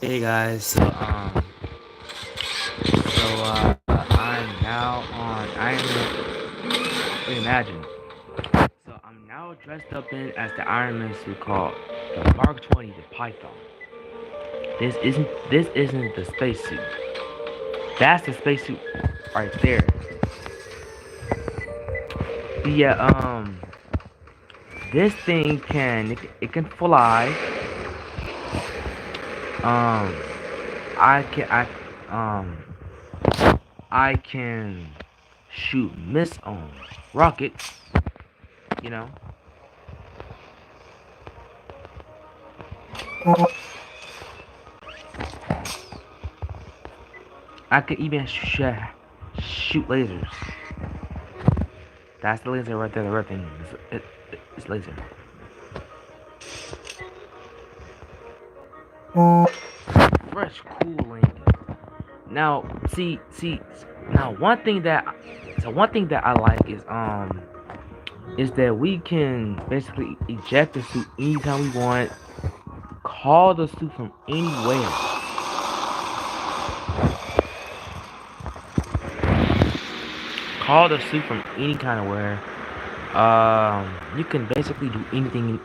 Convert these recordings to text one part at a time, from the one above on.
Hey guys, I'm now on Iron Man. Imagine. So I'm now dressed up in as the Iron Man suit called the Mark 20, the Python. This isn't the spacesuit. That's the spacesuit right there. Yeah, this thing it can fly. Um, I can I um I can shoot miss on rockets. You know. I could even shoot lasers. That's the laser right there. The red thing. It's laser. Fresh, cooling. Now, see. Now, one thing that I like is that we can basically eject the suit anytime we want. Call the suit from anywhere. Call the suit from any kind of where. You can basically do anything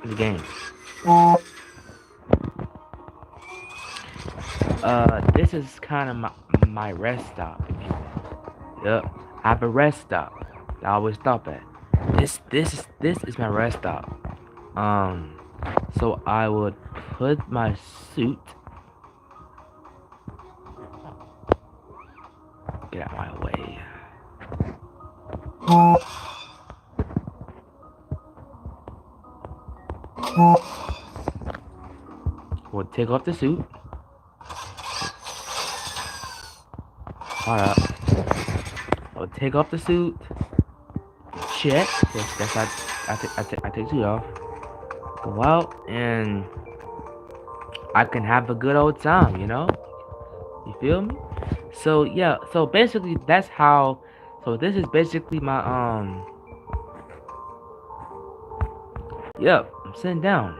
in the game. This is kind of my rest stop, if you will. Yep, I have a rest stop that I always stop at. This is my rest stop. Um, so I would put my suit. Get out of my way. We'll take off the suit. Alright. I'll take off the suit. Check. That's I take the suit off. Go out and I can have a good old time, you know? You feel me? So yeah, so basically that's how this is basically my yep, I'm sitting down.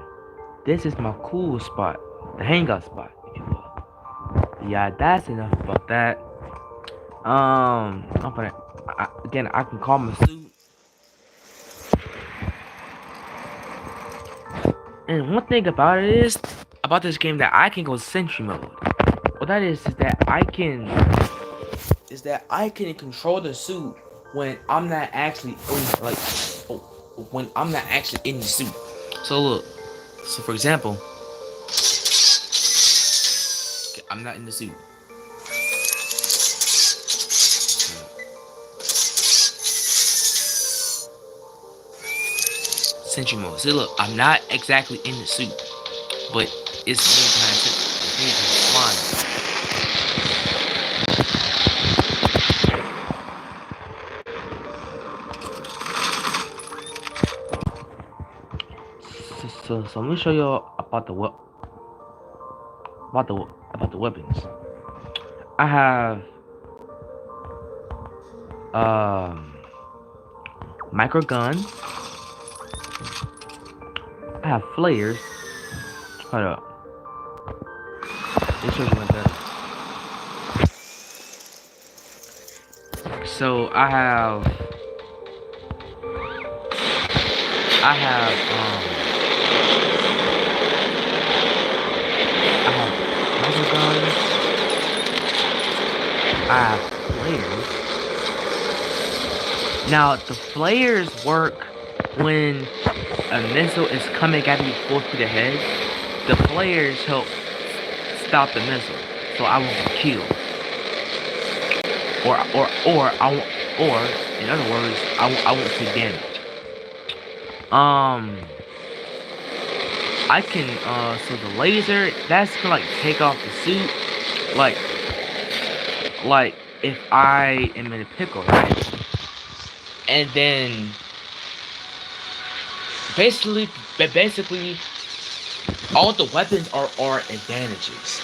This is my cool spot. The hangout spot, if you will. Yeah, that's enough about that. I'm gonna again I can call my suit. And one thing about it is about this game that I can go sentry mode. What that is that I can control the suit when I'm not actually when I'm not actually in the suit. So look, so for example, okay, I'm not in the suit. Sentry mode. See, look, I'm not exactly in the suit, but it's me flying. So let me show you about about the weapons. I have um micro guns. I have flares. Hold up. Let me show you one better. So I have micro guns. I have flares. Now the flares work when a missile is coming at me full speed ahead. The flares help stop the missile, so I won't get killed. Or I won't, or in other words, I won't take damage. I can so the laser that's gonna like take off the suit, like if I am in a pickle, right? And then basically all the weapons are advantages.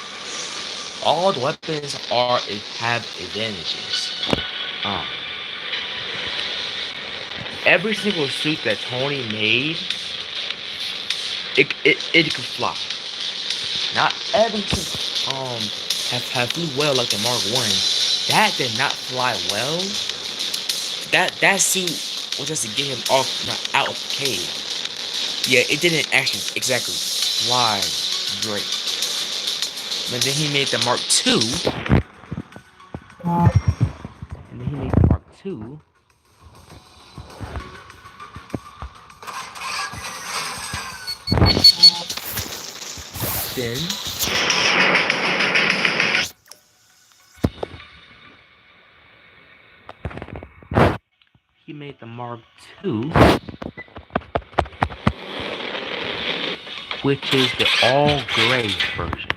All the weapons have advantages. Um, every single suit that Tony made, it can fly. Not every suit have flew well like the Mark One. That did not fly well. That suit was just to get him out of the cave. Yeah, it didn't actually exactly fly great. But then he made the Mark Two, and then he made the Mark Two. Then he made the Mark Two, which is the all gray version.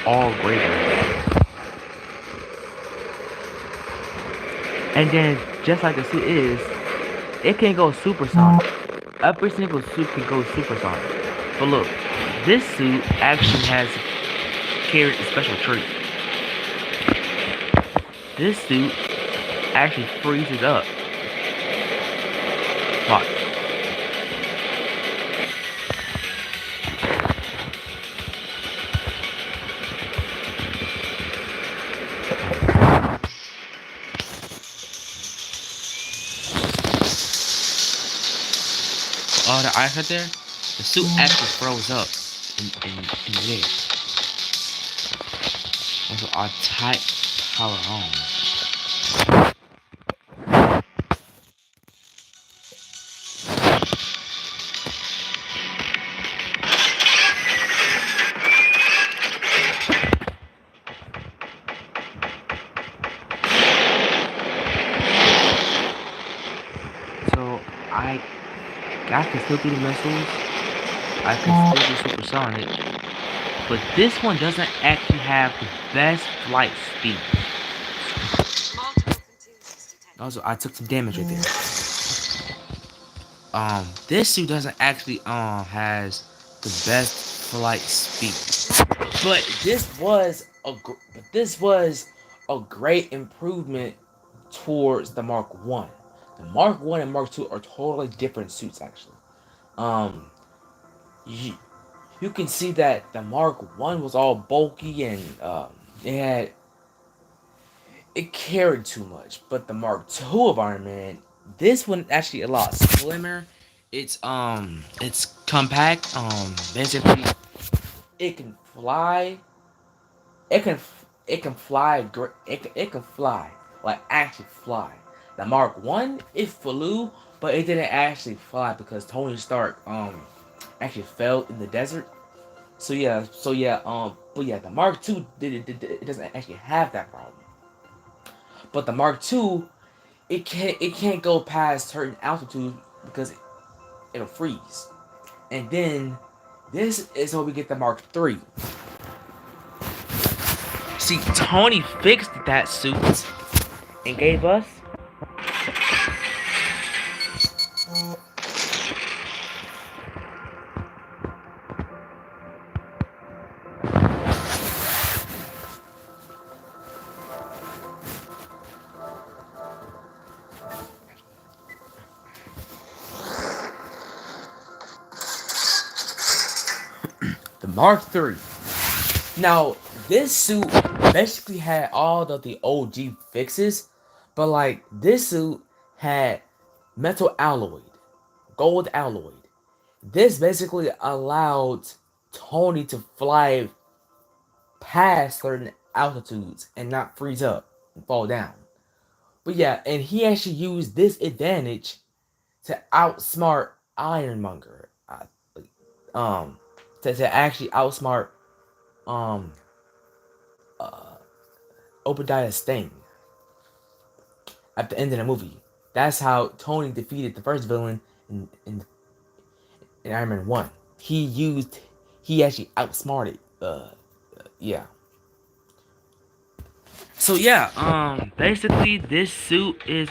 All gray version. And then, just like the suit is, it can go supersonic. Every single suit can go supersonic. But look, this suit actually carries a special trait. This suit actually freezes up. Watch. Oh, the ice right there? The suit actually froze up in the air. Also, our tight power on. So, I can still do the missiles. I can still do supersonic. But this one doesn't actually have the best flight speed. Also, I took some damage right there. This suit doesn't actually has the best flight speed. But this was a great improvement towards the Mark 1. The Mark 1 and Mark 2 are totally different suits actually. You can see that the Mark 1 was all bulky and it carried too much. But the Mark 2 of Iron Man, this one actually a lot slimmer. It's compact. Basically it can fly. It can fly. It can fly, like actually fly. The Mark 1 it flew, but it didn't actually fly because Tony Stark actually fell in the desert. So yeah, but yeah, the Mark 2 it doesn't actually have that problem. But the Mark 2 it can't go past certain altitude because it'll freeze. And then this is where we get the Mark 3. See, Tony fixed that suit and gave us the Mark 3. Now, this suit basically had all of the OG fixes, but like this suit had metal alloy, gold alloy. This basically allowed Tony to fly past certain altitudes and not freeze up and fall down. But yeah, and he actually used this advantage to outsmart Ironmonger. To actually outsmart um Obadiah Stane at the end of the movie. That's how Tony defeated the first villain in Iron Man 1. He actually outsmarted yeah. So yeah, basically this suit is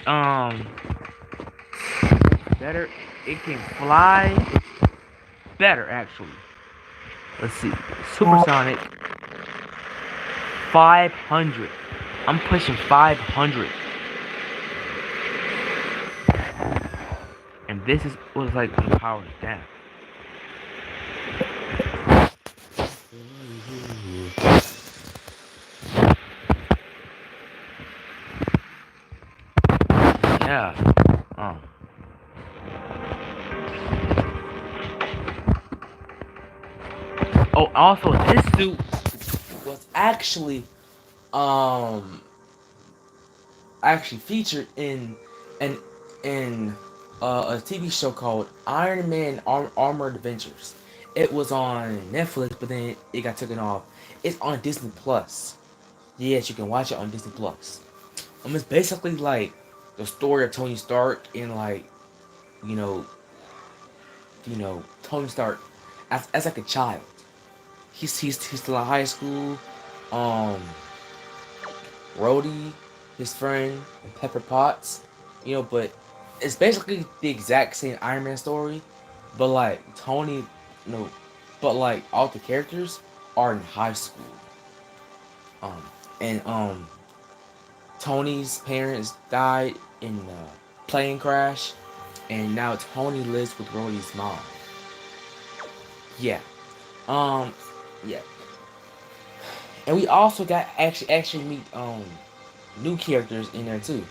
better. It can fly better actually. Let's see. Supersonic 500. I'm pushing 500. And And this is was like the power of death. Yeah. Oh, also this suit was um actually featured an in a TV show called Iron Man Armored Adventures. It was on Netflix, but then it got taken off. It's on Disney Plus. Yes, you can watch it on Disney Plus. It's basically like the story of Tony Stark and like you know Tony Stark as like a child. He's still in high school. Um, Rhodey, his friend, and Pepper Potts. But it's basically the exact same Iron Man story, but like Tony, but like all the characters are in high school. Um, and Tony's parents died in a plane crash, and now Tony lives with Rhodey's mom. Yeah. Um, yeah. And we also got actually meet new characters in there too,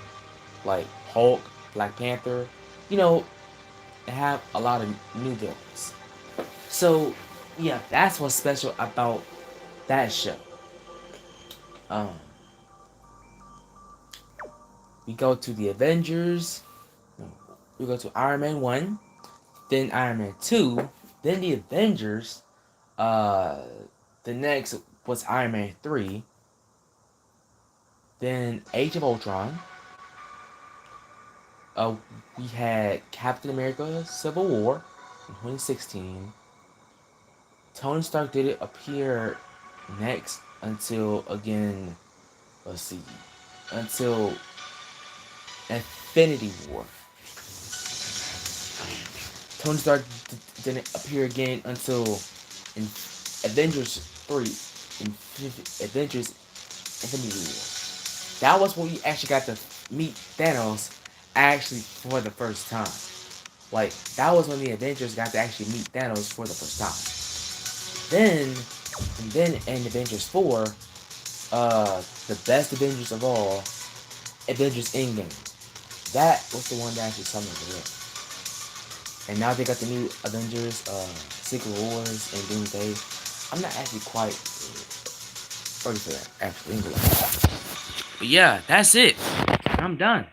like Hulk, Black Panther. You know, have a lot of new villains. So yeah, that's what's special about that show. Um, we go to the Avengers. We go to Iron Man 1, then Iron Man 2, then the Avengers. Uh, the next was Iron Man 3, then Age of Ultron. Uh, we had Captain America: Civil War in 2016. Tony Stark didn't appear next until again. Let's see, until Infinity War. Tony Stark didn't appear again until in Avengers 3, in Avengers Infinity War. That was when we actually got to meet Thanos actually for the first time. Like, that was when the Avengers got to actually meet Thanos for the first time. Then in Avengers 4, the best Avengers of all, Avengers Endgame. That was the one that actually summoned the ring. And now they got the new Avengers, Secret Wars, and Doomsday. I'm not actually quite ready for that, actually. But yeah, that's it. I'm done.